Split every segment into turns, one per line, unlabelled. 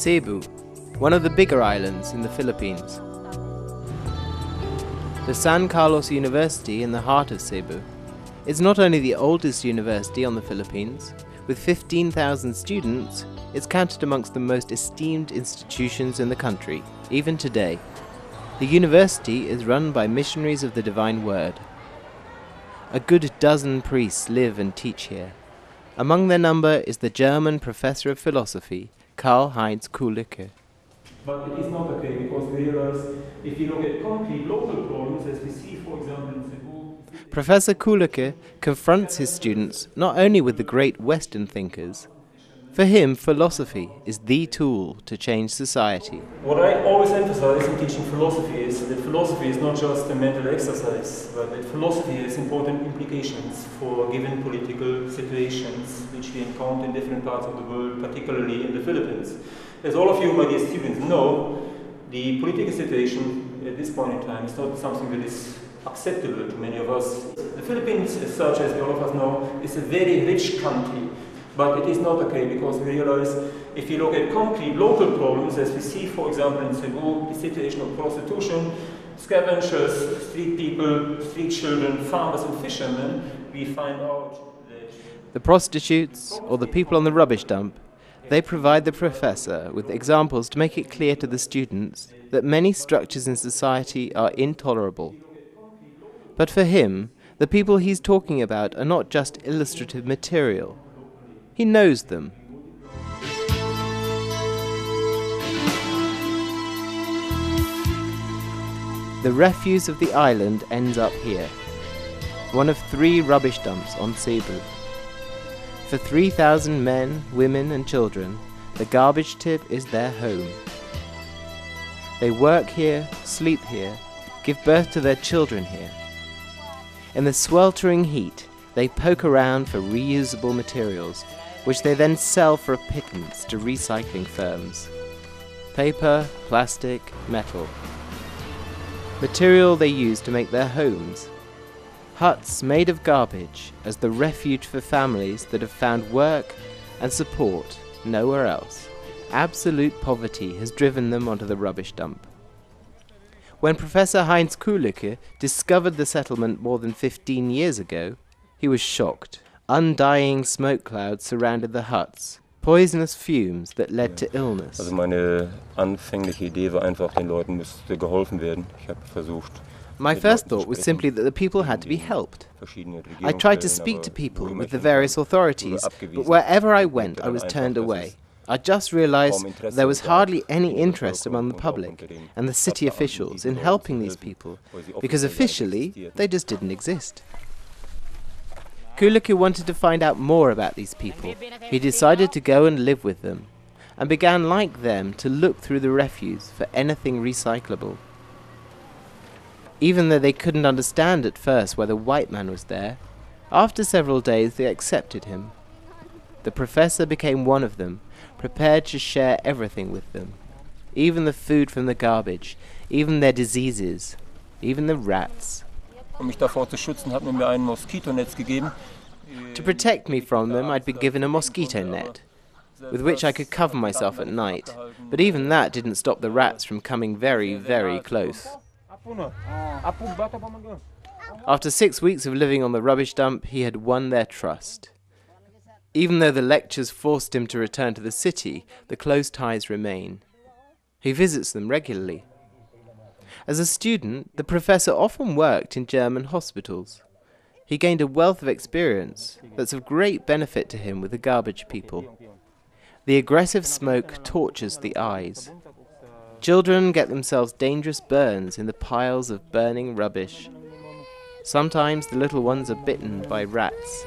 Cebu, one of the bigger islands in the Philippines. The San Carlos University in the heart of Cebu is not only the oldest university on the Philippines. With 15,000 students, it's counted amongst the most esteemed institutions in the country, even today. The university is run by missionaries of the Divine Word. A good dozen priests live and teach here. Among their number is the German professor of philosophy, Heinz Kulüke.
But it is not okay, because we realize if you look at concrete local problems, as we see, for example, in Cebu.
Professor Kulüke confronts his students not only with the great Western thinkers. For him, philosophy is the tool to change society.
What I always emphasize in teaching philosophy is that philosophy is not just a mental exercise, but that philosophy has important implications for given political situations which we encounter in different parts of the world, particularly in the Philippines. As all of you, my dear students, know, the political situation at this point in time is not something that is acceptable to many of us. The Philippines, as such, as all of us know, is a very rich country. But it is not okay, because we realize if you look at concrete local problems, as we see, for example, in Cebu, the situation of prostitution, scavengers, street people, street children, farmers and fishermen, we find out that
the prostitutes, or the people on the rubbish dump, they provide the professor with examples to make it clear to the students that many structures in society are intolerable. But for him, the people he's talking about are not just illustrative material. He knows them. The refuse of the island ends up here, one of 3 rubbish dumps on Cebu. For 3,000 men, women and children, the garbage tip is their home. They work here, sleep here, give birth to their children here. In the sweltering heat, they poke around for reusable materials, which they then sell for a pittance to recycling firms. Paper, plastic, metal. Material they use to make their homes. Huts made of garbage as the refuge for families that have found work and support nowhere else. Absolute poverty has driven them onto the rubbish dump. When Professor Heinz Kulüke discovered the settlement more than 15 years ago, he was shocked. Undying smoke clouds surrounded the huts, poisonous fumes that led to illness.
Also meine anfängliche Idee war einfach, den Leuten müsste geholfen werden. Ich habe versucht.
My first thought was simply that the people had to be helped. I tried to speak to people with the various authorities, but wherever I went, I was turned away. I just realized there was hardly any interest among the public and the city officials in helping these people, because officially they just didn't exist. Kulüke wanted to find out more about these people. He decided to go and live with them, and began, like them, to look through the refuse for anything recyclable. Even though they couldn't understand at first why the white man was there, after several days they accepted him. The professor became one of them, prepared to share everything with them. Even the food from the garbage, even their diseases, even the rats.
Mich davor zu schützen, hat mir ein Moskitonetz gegeben.
To protect me from them, I'd been given a mosquito net, with which I could cover myself at night, but even that didn't stop the rats from coming very, very close. After 6 weeks of living on the rubbish dump, he had won their trust. Even though the lectures forced him to return to the city, the close ties remain. He visits them regularly. As a student, the professor often worked in German hospitals. He gained a wealth of experience that's of great benefit to him with the garbage people. The aggressive smoke tortures the eyes. Children get themselves dangerous burns in the piles of burning rubbish. Sometimes the little ones are bitten by rats.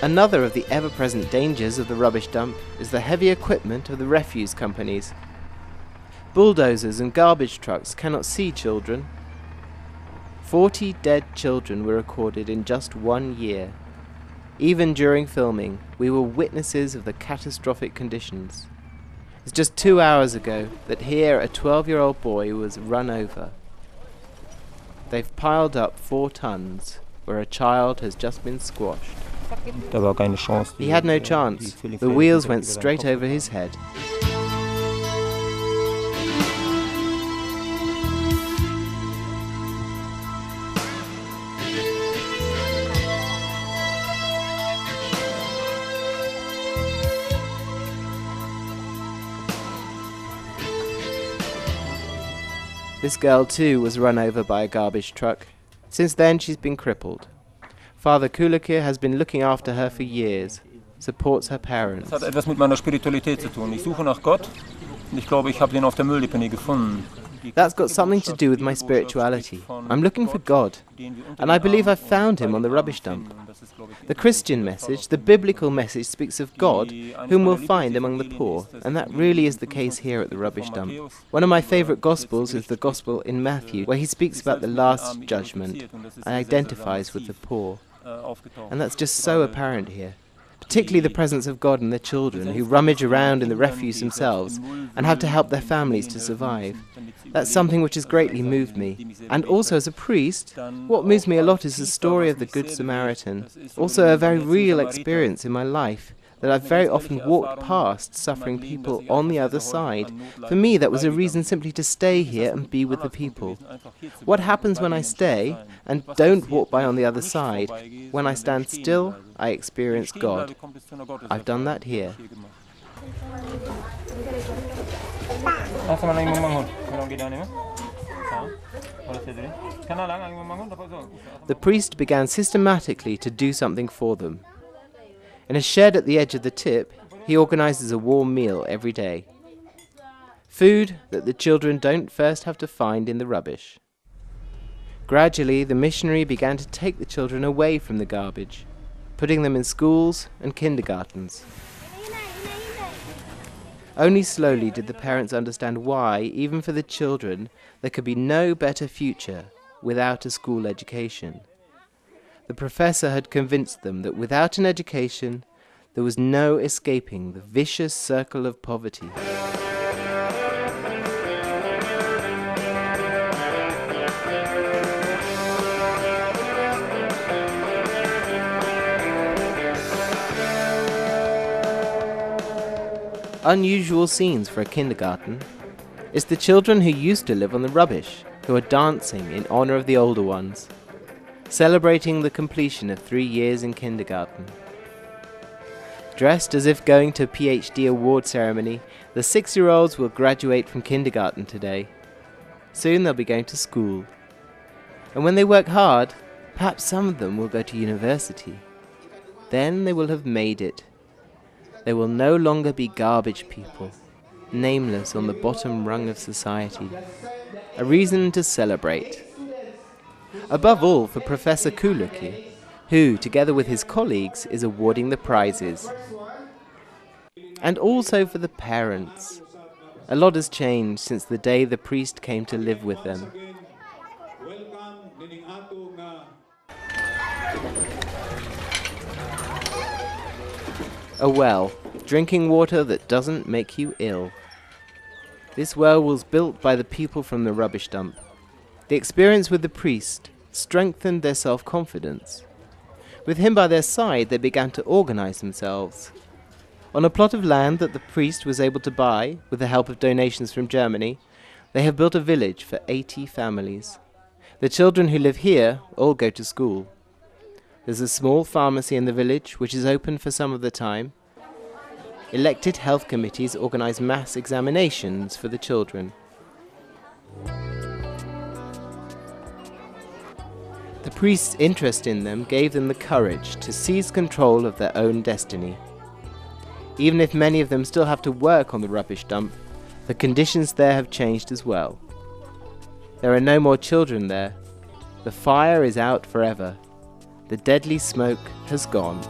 Another of the ever-present dangers of the rubbish dump is the heavy equipment of the refuse companies. Bulldozers and garbage trucks cannot see children. 40 dead children were recorded in just 1 year. Even during filming, we were witnesses of the catastrophic conditions. It's just 2 hours ago that here a 12-year-old boy was run over. They've piled up 4 tons where a child has just been squashed. He had no chance. The wheels went straight over his head. This girl too was run over by a garbage truck. Since then she's been crippled. Father Kulüke has been looking after her for years, supports her parents.
Das hat etwas mit meiner Spiritualität zu tun. Ich suche nach Gott und ich glaube, ich habe den auf der Mülldeponie gefunden.
That's got something to do with my spirituality. I'm looking for God, and I believe I've found him on the rubbish dump. The Christian message, the biblical message, speaks of God, whom we'll find among the poor, and that really is the case here at the rubbish dump. One of my favourite Gospels is the Gospel in Matthew, where he speaks about the last judgment and identifies with the poor. And that's just so apparent here. Particularly the presence of God in the children who rummage around in the refuse themselves and have to help their families to survive. That's something which has greatly moved me. And also as a priest, what moves me a lot is the story of the Good Samaritan. Also a very real experience in my life that I've very often walked past suffering people on the other side. For me, that was a reason simply to stay here and be with the people. What happens when I stay and don't walk by on the other side? When I stand still, I experience God. I've done that here. The priest began systematically to do something for them. In a shed at the edge of the tip, he organizes a warm meal every day. Food that the children don't first have to find in the rubbish. Gradually, the missionary began to take the children away from the garbage, putting them in schools and kindergartens. Only slowly did the parents understand why, even for the children, there could be no better future without a school education. The professor had convinced them that without an education, there was no escaping the vicious circle of poverty. Unusual scenes for a kindergarten. It's the children who used to live on the rubbish, who are dancing in honor of the older ones, celebrating the completion of 3 years in kindergarten. Dressed as if going to a PhD award ceremony, the 6-year-olds will graduate from kindergarten today. Soon they'll be going to school. And when they work hard, perhaps some of them will go to university. Then they will have made it. They will no longer be garbage people, nameless on the bottom rung of society. A reason to celebrate. Above all for Professor Kulüke, who, together with his colleagues, is awarding the prizes. And also for the parents. A lot has changed since the day the priest came to live with them. A well, drinking water that doesn't make you ill. This well was built by the people from the rubbish dump. The experience with the priest strengthened their self-confidence. With him by their side, they began to organize themselves. On a plot of land that the priest was able to buy, with the help of donations from Germany, they have built a village for 80 families. The children who live here all go to school. There's a small pharmacy in the village, which is open for some of the time. Elected health committees organize mass examinations for the children. The priest's interest in them gave them the courage to seize control of their own destiny. Even if many of them still have to work on the rubbish dump, the conditions there have changed as well. There are no more children there. The fire is out forever. The deadly smoke has gone.